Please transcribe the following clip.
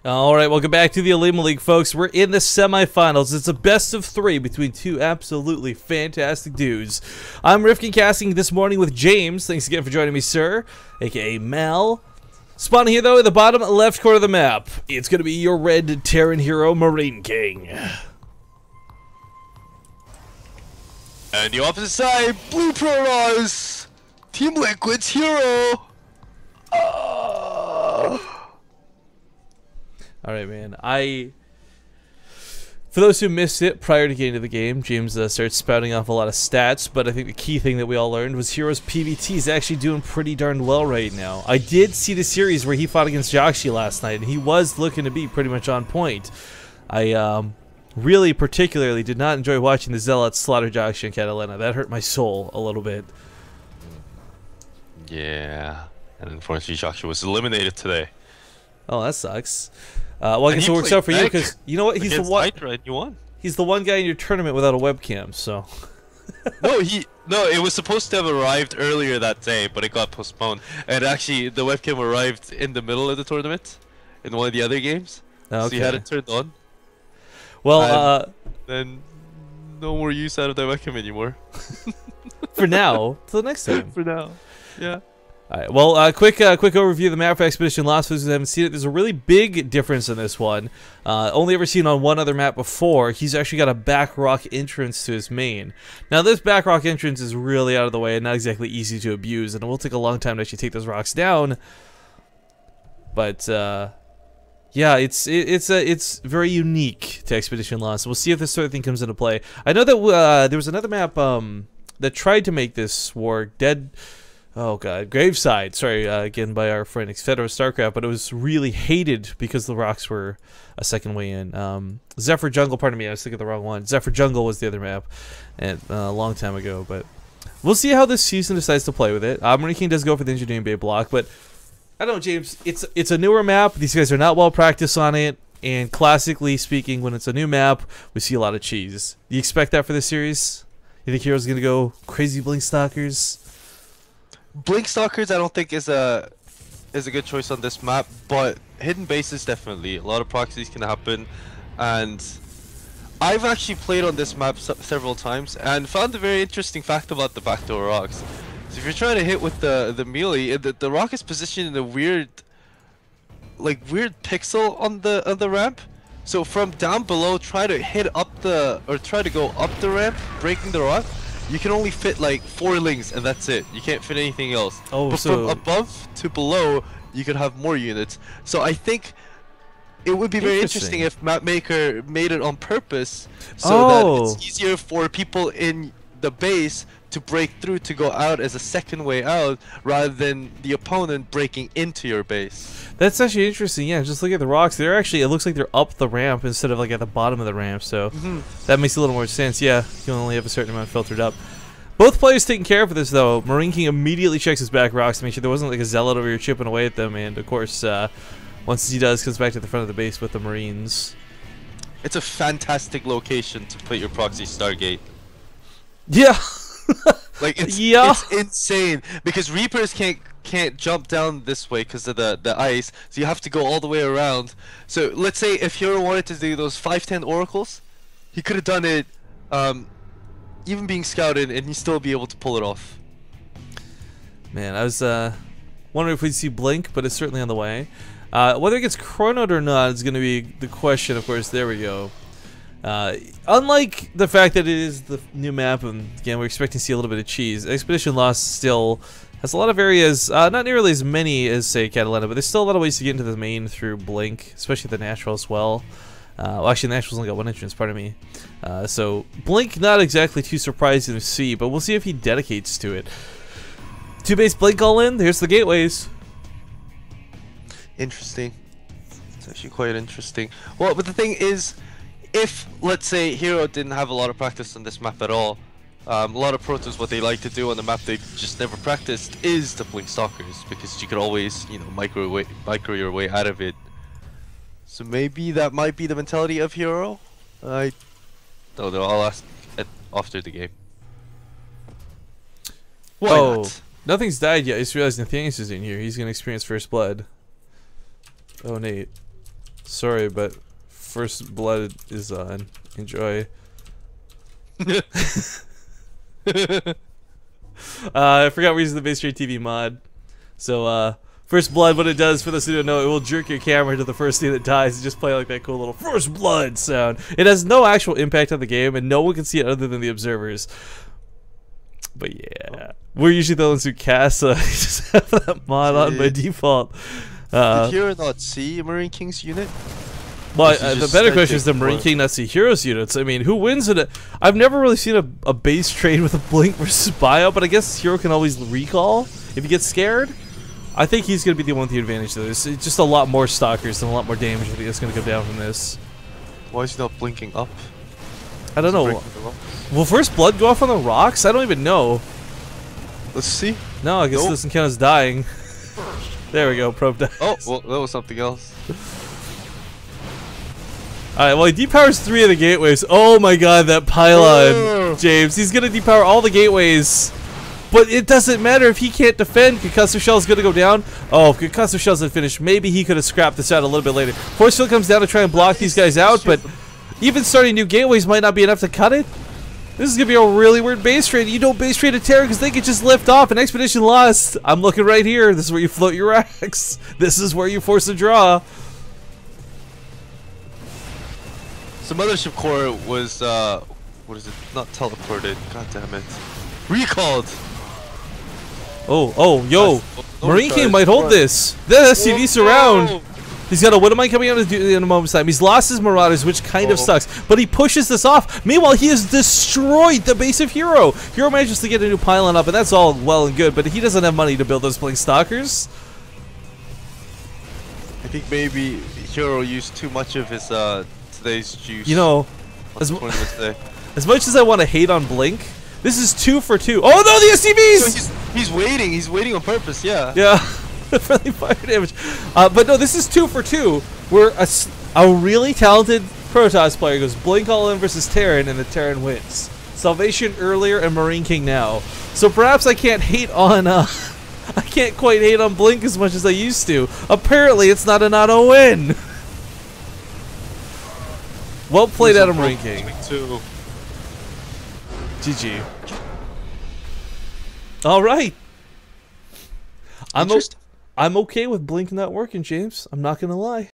Alright, welcome back to the OlimoLeague, folks. We're in the semifinals. It's a best of 3 between two absolutely fantastic dudes. I'm MarineKing casting this morning with James. Thanks again for joining me, sir, aka Mal. Spawning here, though, in the bottom left corner of the map. It's going to be your red Terran hero, MarineKing. And the opposite side, Blue Protoss, Team Liquid's HerO. Alright, man. For those who missed it prior to getting to the game, James started spouting off a lot of stats, but I think the key thing that we all learned was HerO's PvT is actually doing pretty darn well right now. I did see the series where he fought against Joxy last night, and he was looking to be pretty much on point. I really particularly did not enjoy watching the Zealots slaughter Joxy and Catalina. That hurt my soul a little bit. Yeah, and unfortunately Joxy was eliminated today. Oh, that sucks. Well, I guess it works out for you because you know what? He's the one. You won. He's the one guy in your tournament without a webcam. So. No, it was supposed to have arrived earlier that day, but it got postponed. And actually, the webcam arrived in the middle of the tournament, in one of the other games. Okay. So you had it turned on. Well, then no more use out of the webcam anymore. For now, till next time. For now, yeah. Alright, well, quick overview of the map for Expedition Lost. For those who haven't seen it, there's a really big difference in this one. Only ever seen on one other map before. He's actually got a back rock entrance to his main. Now, this back rock entrance is really out of the way and not exactly easy to abuse, and it will take a long time to actually take those rocks down. But, yeah, it's very unique to Expedition Lost. We'll see if this sort of thing comes into play. I know that there was another map that tried to make this work. Oh god, Graveside, sorry, again by our friend Xfedro StarCraft, but it was really hated because the rocks were a second way in. Zephyr Jungle, pardon me, I was thinking of the wrong one. Zephyr Jungle was the other map, and a long time ago, but we'll see how this season decides to play with it. MarineKing does go for the Engineering Bay block, but I don't know, James, it's a newer map, these guys are not well practiced on it, and classically speaking, when it's a new map, we see a lot of cheese. Do you expect that for this series? You think HerO's gonna go crazy Blink Stalkers? Blink Stalkers, I don't think is a good choice on this map, but hidden bases definitely. A lot of proxies can happen, and I've actually played on this map several times and found a very interesting fact about the backdoor rocks. So if you're trying to hit with the melee, the rock is positioned in a weird pixel on the ramp. So from down below, try to go up the ramp, breaking the rock. You can only fit like 4 links, and that's it. You can't fit anything else. Oh, but from above to below, you could have more units. So I think it would be very interesting if Mapmaker made it on purpose, so that it's easier for people in the base to break through to go out as a second way out, rather than the opponent breaking into your base. That's actually interesting. Yeah, just look at the rocks. They're actually, it looks like they're up the ramp instead of like at the bottom of the ramp. So that makes a little more sense. Yeah, you can only have a certain amount filtered up. Both players taking care of this though. MarineKing immediately checks his back rocks to make sure there wasn't like a zealot over here chipping away at them. And of course, once he does, comes back to the front of the base with the Marines. It's a fantastic location to put your proxy Stargate. Yeah. Like it's insane because Reapers can't jump down this way because of the ice, so you have to go all the way around. So let's say if HerO wanted to do those 510 oracles, he could have done it even being scouted, and he'd still be able to pull it off. Man, I was wondering if we'd see Blink, but it's certainly on the way. Whether it gets chronoed or not is going to be the question, of course. There we go. Unlike the fact that it is the new map, and again, we're expecting to see a little bit of cheese, Expedition Lost still has a lot of areas, not nearly as many as, say, Catalina, but there's still a lot of ways to get into the main through Blink, especially the Natural as well. Well, actually, the Natural's only got one entrance, pardon me. So, Blink, not exactly too surprising to see, but we'll see if he dedicates to it. 2-base Blink all in, here's the gateways. Interesting. It's actually quite interesting. Well, but the thing is, if, let's say, HerO didn't have a lot of practice on this map at all, a lot of Protoss, what they like to do on the map they just never practiced is the Blink Stalkers, because you could always, you know, micro your way out of it. So maybe that might be the mentality of HerO? I don't know, I'll ask after the game. Why not? Nothing's died yet. I just realized Nathanius is in here. He's going to experience first blood. Oh, Nate. Sorry, but First Blood is on. Enjoy. I forgot we're using the base trade TV mod. So, First Blood, what it does, for those who don't know, it will jerk your camera to the first thing that dies and just play like that cool little First Blood sound. It has no actual impact on the game, and no one can see it other than the observers. But yeah, we're usually the ones who cast, so I just have that mod on by default. Did HerO not see MarineKing's unit? Well, the better question is the MarineKing not see HerO's units. I mean, who wins in it? I've never really seen a base trade with a Blink versus Bio, but I guess HerO can always recall if he gets scared. I think he's going to be the one with the advantage to this. It's just a lot more stalkers and a lot more damage I think that's going to come down from this. Why is he not blinking up? I don't know. Will First Blood go off on the rocks? I don't even know. Let's see. No, I guess it doesn't count as dying. There we go, probe dies. Oh, well, that was something else. Alright, well, he depowers 3 of the gateways. Oh my god, that pylon, James. He's gonna depower all the gateways. But it doesn't matter if he can't defend. Concussive Shell's gonna go down. Oh, if Concussive Shell's not finished, maybe he could have scrapped this out a little bit later. Force Field comes down to try and block these guys out, but even starting new gateways might not be enough to cut it. This is gonna be a really weird base trade. You don't base trade a Terror because they could just lift off and Expedition lost. I'm looking right here. This is where you float your racks. This is where you force a draw. So Mothership Core was, what is it? Not teleported. God damn it. Recalled! Oh, yo. MarineKing might hold this. The SCV surround. He's got a Widowmine coming out in a moment's time. He's lost his Marauders, which kind of sucks. But he pushes this off. Meanwhile, he has destroyed the base of HerO. HerO manages to get a new pylon up, and that's all well and good. But he doesn't have money to build those Blink Stalkers. I think maybe HerO used too much of his, today's juice. You know, as much as I want to hate on Blink, this is 2 for 2. Oh no, the SCVs! So he's waiting. He's waiting on purpose. Yeah. Yeah. Friendly fire damage. But no, this is 2 for 2. Where a really talented Protoss player goes Blink all in versus Terran, and the Terran wins. Salvation earlier and MarineKing now. So perhaps I can't hate on. I can't quite hate on Blink as much as I used to. Apparently, it's not an auto win. Well played out of MarineKing. GG. All right. I'm okay with Blink not working, James. I'm not gonna lie.